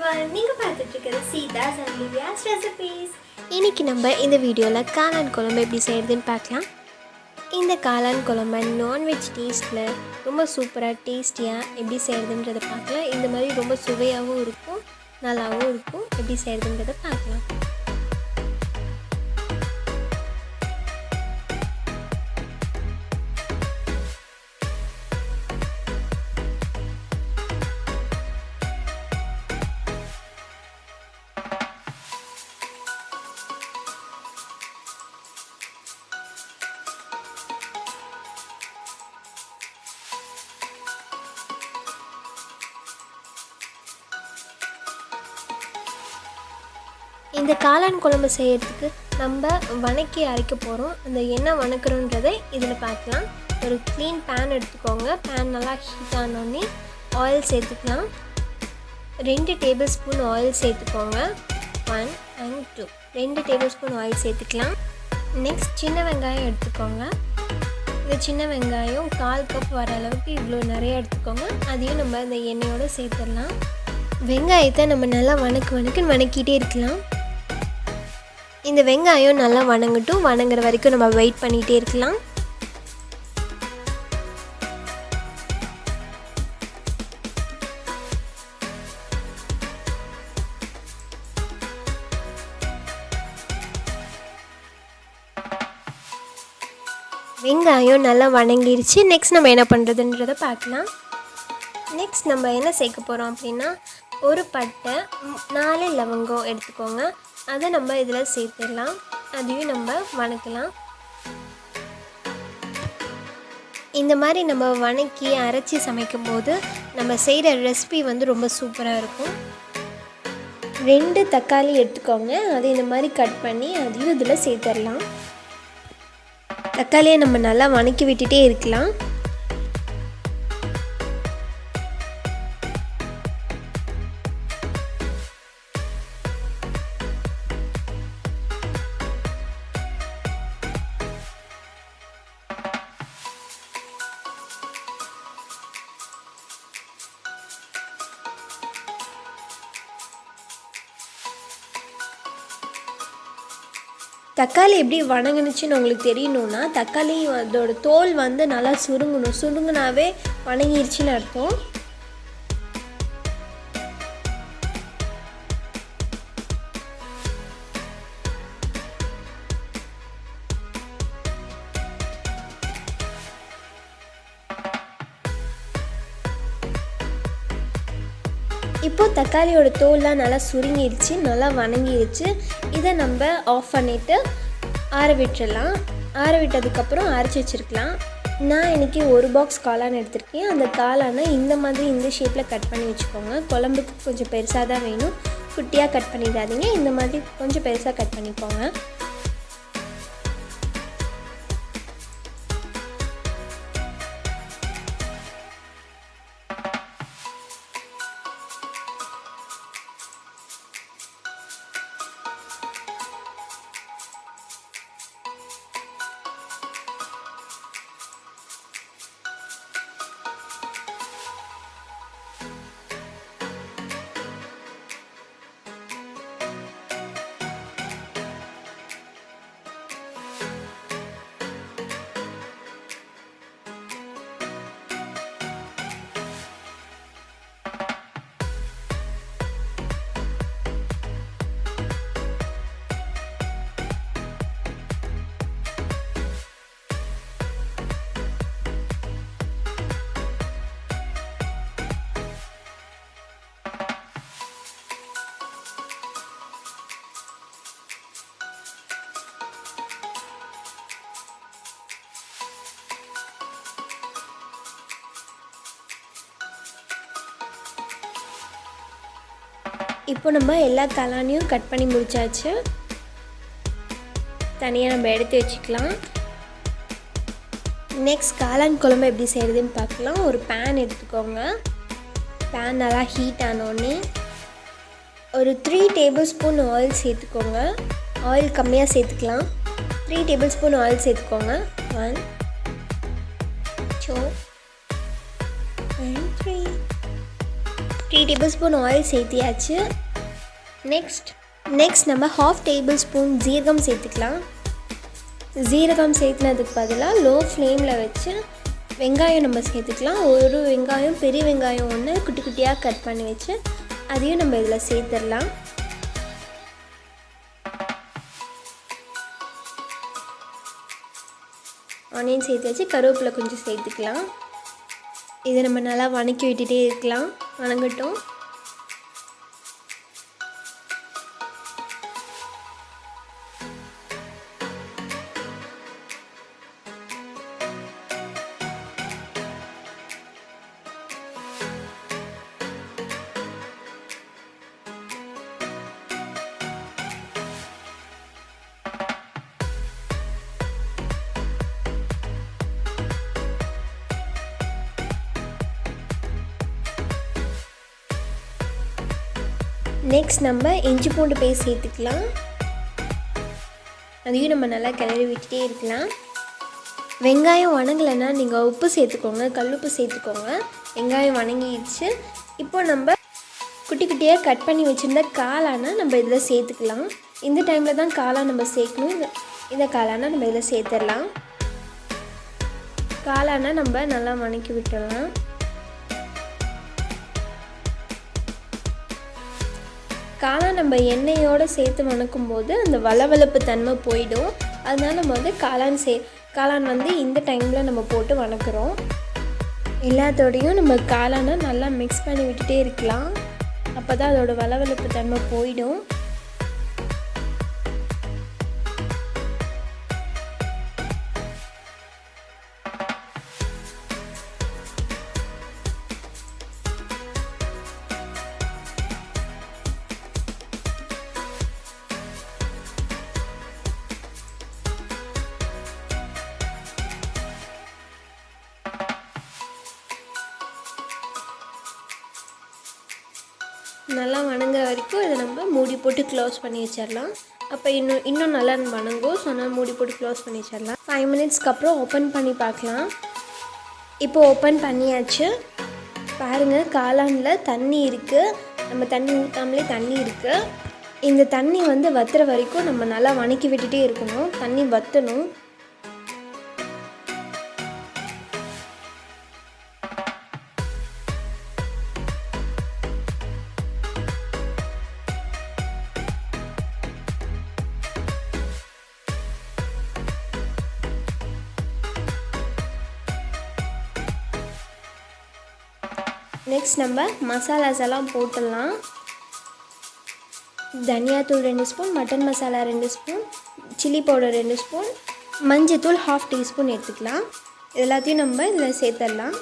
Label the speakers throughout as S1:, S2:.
S1: everyone, நீங்க பார்த்துட்டு இருக்கிறது சீதாஸ் அண்ட் லிவியாஸ் ரெசிபீஸ்.
S2: இன்றைக்கி நம்ம இந்த வீடியோவில் காளான் குழம்பு எப்படி செய்கிறதுன்னு பார்க்கலாம். இந்த காளான் குழம்பு நான்வெஜ் டேஸ்ட்டில் ரொம்ப சூப்பராக டேஸ்டியாக எப்படி செய்கிறதுன்றதை பார்க்கலாம். இந்த மாதிரி ரொம்ப சுவையாகவும் இருக்கும், நல்லாவும் இருக்கும். எப்படி செய்கிறதுன்றதை பார்க்கலாம். இந்த காளான் குழம்பு செய்கிறதுக்கு நம்ம வணக்கி அரைக்க போகிறோம். அந்த எண்ணெய் வணக்கிறோன்றதை இதில் பார்க்கலாம். ஒரு க்ளீன் பேன் எடுத்துக்கோங்க. பேன் நல்லா ஹீட் ஆனோடனே ஆயில் சேர்த்துக்கலாம். 2 டேபிள் ஸ்பூன் ஆயில் சேர்த்துக்கோங்க. 1 and 2 2 டேபிள் ஸ்பூன் ஆயில் சேர்த்துக்கலாம். நெக்ஸ்ட் சின்ன வெங்காயம் எடுத்துக்கோங்க. இந்த சின்ன வெங்காயம் 1/4 கப் வர அளவுக்கு இவ்வளோ நிறைய எடுத்துக்கோங்க. அதையும் நம்ம இந்த எண்ணெயோடு சேர்த்துடலாம். வெங்காயத்தை நம்ம நல்லா வணக்கிட்டே இருக்கலாம். இந்த வெங்காயம் நல்லா வணங்கட்டும். வணங்குற வரைக்கும் நம்ம வெயிட் பண்ணிகிட்டே இருக்கலாம். வெங்காயம் நல்லா வணங்கிடுச்சு. நெக்ஸ்ட் நம்ம என்ன பண்ணுறதுன்றதை பார்க்கலாம். நெக்ஸ்ட் நம்ம என்ன சேர்க்க போகிறோம் அப்படின்னா, ஒரு பட்டை 4 லவங்கம் எடுத்துக்கோங்க. அதை நம்ம இதில் சேர்த்துடலாம். அதையும் நம்ம வணக்கலாம். இந்த மாதிரி நம்ம வணக்கி அரைச்சி சமைக்கும் போது நம்ம செய்கிற ரெசிபி ரொம்ப சூப்பராக இருக்கும். 2 தக்காளி எடுத்துக்கோங்க. அதை இந்த மாதிரி கட் பண்ணி அதையும் இதில் சேர்த்துடலாம். தக்காளியை நம்ம நல்லா வணக்கி விட்டுட்டே இருக்கலாம். தக்காளி எப்படி வணங்குனுச்சுன்னு உங்களுக்கு தெரியணுன்னா, தக்காளி அதோட தோல் நல்லா சுருங்கணும். சுருங்குனாவே வணங்கிருச்சுன்னு அர்த்தம். இப்போது தக்காளியோட தோல்லாம் நல்லா சுருங்கிடுச்சு, நல்லா வணங்கிடுச்சு. இதை நம்ம ஆஃப் பண்ணிவிட்டு ஆற விட்டுடலாம். ஆற விட்டதுக்கப்புறம் அரைச்சி வச்சுருக்கலாம். நான் இன்றைக்கி 1 பாக்ஸ் காளான் எடுத்திருக்கேன். அந்த காளானை இந்த மாதிரி இந்த ஷேப்பில் கட் பண்ணி வச்சுக்கோங்க. குழம்புக்கு கொஞ்சம் பெருசாக தான் வேணும், குட்டியாக கட் பண்ணிடாதீங்க. இந்த மாதிரி கொஞ்சம் பெருசாக கட் பண்ணிக்கோங்க. இப்போ நம்ம எல்லா காளானையும் கட் பண்ணி முடிச்சாச்சு. தனியாக நம்ம எடுத்து வச்சுக்கலாம். நெக்ஸ்ட் காளான் குழம்பு எப்படி செய்கிறதுன்னு பார்க்கலாம். ஒரு பேன் எடுத்துக்கோங்க. பேன் நல்லா ஹீட் ஆனோடனே ஒரு 3 டேபிள் ஸ்பூன் ஆயில் சேர்த்துக்கோங்க. ஆயில் கம்மியாக சேர்த்துக்கலாம். 3 டேபிள் ஸ்பூன் ஆயில் சேர்த்துக்கோங்க. 1 2 and 3 3 டேபிள்ஸ்பூன் ஆயில் சேர்த்தியாச்சு. நெக்ஸ்ட் நம்ம 1/2 டேபிள்ஸ்பூன் ஜீரகம் சேர்த்துக்கலாம். ஜீரகம் சேர்த்துனதுக்கு பதிலாக லோ ஃப்ளேமில் வச்சு வெங்காயம் நம்ம சேர்த்துக்கலாம். ஒரு வெங்காயம், பெரிய வெங்காயம் ஒன்று குட்டி குட்டியாக கட் பண்ணி வச்சு அதையும் நம்ம இதில் சேர்த்துடலாம். ஆனியன் சேர்த்து வச்சு கருவேப்பிலை கொஞ்சம் சேர்த்துக்கலாம். இதை நம்ம நல்லா வதக்கி விட்டுட்டே இருக்கலாம். வதங்கட்டும். நெக்ஸ்ட் நம்ம இஞ்சி பூண்டு பேஸ்ட் சேர்த்துக்கலாம். அதையும் நம்ம நல்லா கிளறி விட்டுட்டே இருக்கலாம். வெங்காயம் வணங்கலைன்னா நீங்கள் உப்பு சேர்த்துக்கோங்க, கல்லுப்பு சேர்த்துக்கோங்க. வெங்காயம் வணங்கிடுச்சு. இப்போ நம்ம குட்டி குட்டியாக கட் பண்ணி வச்சுருந்த காளானை நம்ம இதில் சேர்த்துக்கலாம். இந்த டைமில் தான் காளான் நம்ம சேர்க்கணும். இந்த காளானை நம்ம இதில் சேர்த்துடலாம். காளானை நம்ம நல்லா வணக்கி விட்டுடலாம். காளான் நம்ம எண்ணெயோடு சேர்த்து வணக்கும் போது அந்த வளவளப்பு தன்மை போயிடும். அதனால் நம்ம வந்து காளான் வந்து இந்த டைமில் நம்ம போட்டு வணக்குறோம். எல்லாத்தோடையும் நம்ம காளானை நல்லா மிக்ஸ் பண்ணி விட்டுட்டே இருக்கலாம். அப்போ தான் அதோட வளவளப்பு தன்மை போயிடும். நல்லா வணங்குற வரைக்கும் இதை நம்ம மூடி போட்டு க்ளோஸ் பண்ணி வச்சிடலாம். அப்போ இன்னும் நல்லா வணங்கும். ஸோ அதனால் மூடி போட்டு க்ளோஸ் பண்ணி வச்சிடலாம். 5 மினிட்ஸ்க்கு அப்புறம் ஓப்பன் பண்ணி பார்க்கலாம். இப்போ ஓப்பன் பண்ணியாச்சு. பாருங்கள், காளானில் தண்ணி இருக்குது. நம்ம தண்ணி ஊற்றாமலே தண்ணி இருக்குது. இந்த தண்ணி வந்து வத்துற வரைக்கும் நம்ம நல்லா வணக்கி விட்டுட்டே இருக்கணும். தண்ணி வற்றணும். நெக்ஸ்ட் நம்ம மசாலாஸ் எல்லாம் போட்டுடலாம். தனியாத்தூள் 2 spoon, mutton masala 2 spoon, chilli powder 2 spoon, மஞ்சத்தூள் 1/2 டீஸ்பூன் எடுத்துக்கலாம். எல்லாத்தையும் நம்ம இதில் சேர்த்துடலாம்.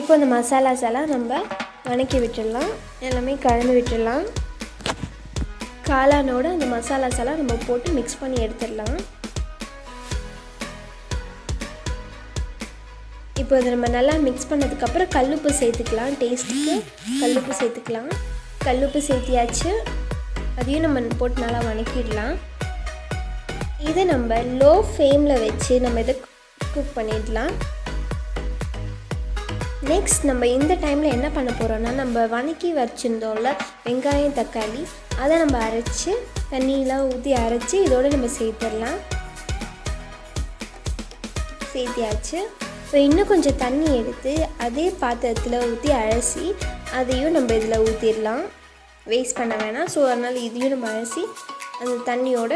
S2: இப்போ இந்த மசாலாஸ் எல்லாம் நம்ம வதக்கி விட்டுடலாம். எல்லாமே கலந்து விட்டுடலாம். காளானோட அந்த மசாலாஸ் எல்லாம் நம்ம போட்டு மிக்ஸ் பண்ணி எடுத்துடலாம். இப்போ இதை நம்ம நல்லா மிக்ஸ் பண்ணதுக்கப்புறம் கல்லுப்பு சேர்த்துக்கலாம். டேஸ்ட்டுக்கு கல்லுப்பு சேர்த்துக்கலாம். கல்லுப்பு சேர்த்தியாச்சு. அதையும் நம்ம போட்டு நல்லா வதக்கிடலாம். இதை நம்ம லோ ஃப்ளேமில் வச்சு நம்ம இதை குக் பண்ணிடலாம். நெக்ஸ்ட் நம்ம இந்த டைமில் என்ன பண்ண போகிறோன்னா, நம்ம வதக்கி வச்சுருந்தோம்ல வெங்காயம் தக்காளி, அதை நம்ம அரைச்சி தண்ணியெலாம் ஊற்றி அரைச்சி இதோடு நம்ம சேர்த்துடலாம். சேர்த்தியாச்சு. இப்போ இன்னும் கொஞ்சம் தண்ணி எடுத்து அதே பாத்திரத்தில் ஊற்றி அலசி அதையும் நம்ம இதில் ஊற்றிடலாம். வேஸ்ட் பண்ண வேணாம். ஸோ அதனால் இதையும் நம்ம அலசி அந்த தண்ணியோட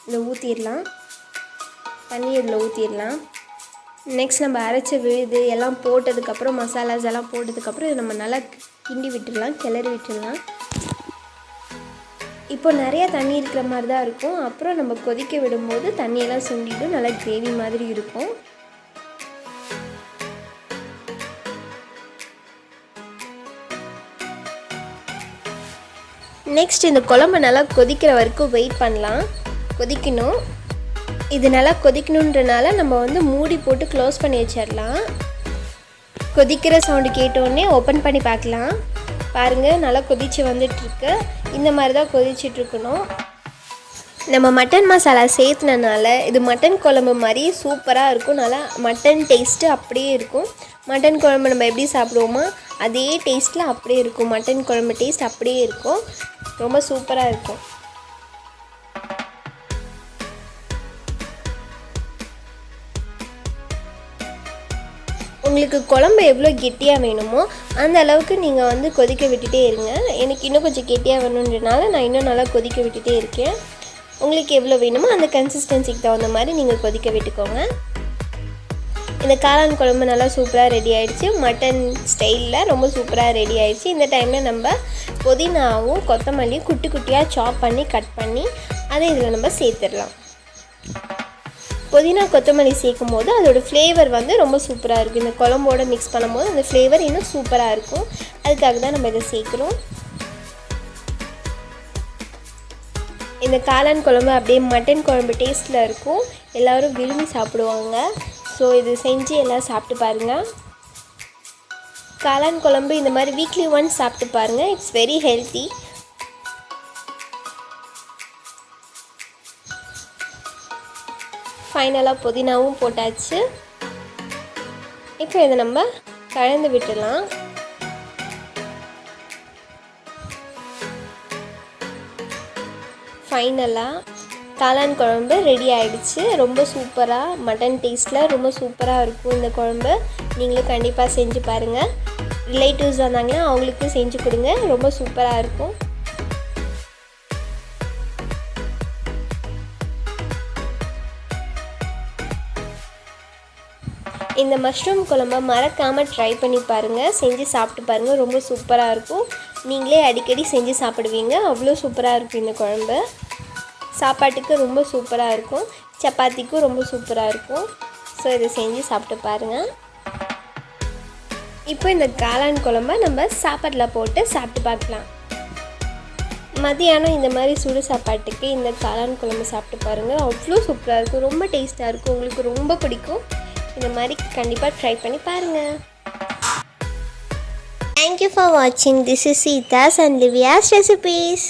S2: இதில் ஊற்றிடலாம். தண்ணி இதில் ஊற்றிடலாம். நெக்ஸ்ட் நம்ம அரைச்ச விழுது எல்லாம் போட்டதுக்கப்புறம் மசாலாஸ் எல்லாம் போட்டதுக்கப்புறம் இதை நம்ம நல்லா கிண்டி விட்டுடலாம், கிளறி விட்டுடலாம். இப்போ நிறையா தண்ணி இருக்கிற மாதிரி தான் இருக்கும். அப்புறம் நம்ம கொதிக்க விடும்போது தண்ணியெல்லாம் சுண்டிடும், நல்லா கிரேவி மாதிரி இருக்கும். நெக்ஸ்ட் இந்த குழம்பு நல்லா கொதிக்கிற வரைக்கும் வெயிட் பண்ணலாம். கொதிக்கணும். இது நல்லா கொதிக்கணுன்றனால நம்ம வந்து மூடி போட்டு க்ளோஸ் பண்ணி வச்சிடலாம். கொதிக்கிற சவுண்டு கேட்டோடனே ஓப்பன் பண்ணி பார்க்கலாம். பாருங்கள், நல்லா கொதித்து வந்துட்டுருக்கு. இந்த மாதிரி தான் கொதிச்சிட்ருக்கணும். நம்ம மட்டன் மசாலா சேர்த்துனனால இது மட்டன் குழம்பு மாதிரி சூப்பராக இருக்கும். நல்லா மட்டன் டேஸ்ட்டு அப்படியே இருக்கும். மட்டன் குழம்பு நம்ம எப்படி சாப்பிடுவோமோ அதே டேஸ்ட்டில் அப்படியே இருக்கும். மட்டன் குழம்பு டேஸ்ட் அப்படியே இருக்கும். ரொம்ப சூப்பராக இருக்கும். உங்களுக்கு குழம்பு எவ்வளோ கெட்டியாக வேணுமோ அந்த அளவுக்கு நீங்கள் வந்து கொதிக்க விட்டுட்டே இருங்க. எனக்கு இன்னும் கொஞ்சம் கெட்டியாக வேணுன்றனால நான் இன்னும் நல்லா கொதிக்க விட்டுட்டே இருக்கேன். உங்களுக்கு எவ்வளோ வேணுமோ அந்த கன்சிஸ்டன்சிக்கு தகுந்த மாதிரி நீங்கள் கொதிக்க விட்டுக்கோங்க. இந்த காளான் குழம்பு நல்லா சூப்பராக ரெடி ஆகிடுச்சு. மட்டன் ஸ்டைலில் ரொம்ப சூப்பராக ரெடி ஆகிடுச்சு. இந்த டைமில் நம்ம புதினாவும் கொத்தமல்லியும் குட்டி குட்டியாக சாப் பண்ணி கட் பண்ணி அதை இதில் நம்ம சேர்த்துடலாம். புதினா கொத்தமல்லி சேர்க்கும் போது அதோடய ஃப்ளேவர் வந்து ரொம்ப சூப்பராக இருக்கும். இந்த குழம்போடு மிக்ஸ் பண்ணும்போது அந்த ஃப்ளேவர் இன்னும் சூப்பராக இருக்கும். அதுக்காக தான் நம்ம இதை சேர்க்குறோம். இந்த காளான் குழம்பு அப்படியே மட்டன் குழம்பு டேஸ்ட்டில் இருக்கும். எல்லோரும் விரும்பி சாப்பிடுவாங்க. ஸோ இது செஞ்சு எல்லாம் சாப்பிட்டு பாருங்கள். காளான் குழம்பு இந்த மாதிரி வீக்லி ஒன்ஸ் சாப்பிட்டு பாருங்கள். It's very healthy. ஃபைனலாக புதினாவும் போட்டாச்சு. இப்போ இதை நம்ம கலந்து விட்டுடலாம். ஃபைனலாக காளான் குழம்பு ரெடி ஆகிடுச்சு. ரொம்ப சூப்பராக மட்டன் டேஸ்ட்டில் ரொம்ப சூப்பராக இருக்கும் இந்த குழம்பு. நீங்களும் கண்டிப்பாக செஞ்சு பாருங்கள். ரிலேட்டிவ்ஸ் வந்தாங்கன்னா அவங்களுக்கும் செஞ்சு கொடுங்க. ரொம்ப சூப்பராக இருக்கும். இந்த மஷ்ரூம் குழம்பை மறக்காமல் ட்ரை பண்ணி பாருங்கள். செஞ்சு சாப்பிட்டு பாருங்கள். ரொம்ப சூப்பராக இருக்கும். நீங்களே அடிக்கடி செஞ்சு சாப்பிடுவீங்க. அவ்வளோ சூப்பராக இருக்கும் இந்த குழம்பு. சாப்பாட்டுக்கு ரொம்ப சூப்பராக இருக்கும். சப்பாத்திக்கும் ரொம்ப சூப்பராக இருக்கும். ஸோ இதை செஞ்சு சாப்பிட்டு பாருங்கள். இப்போ இந்த காளான் குழம்பை நம்ம சாப்பாட்டில் போட்டு சாப்பிட்டு பார்க்கலாம். மதியானம் இந்த மாதிரி சுடு சாப்பாட்டுக்கு இந்த காளான் குழம்பு சாப்பிட்டு பாருங்கள். அவ்வளோ சூப்பராக இருக்கும். ரொம்ப டேஸ்ட்டாக இருக்கும். உங்களுக்கு ரொம்ப பிடிக்கும். இந்த மாதிரி கண்டிப்பாக ட்ரை பண்ணி பாருங்கள்.
S1: Thank you for watching. This is Sita's and Livya's recipes.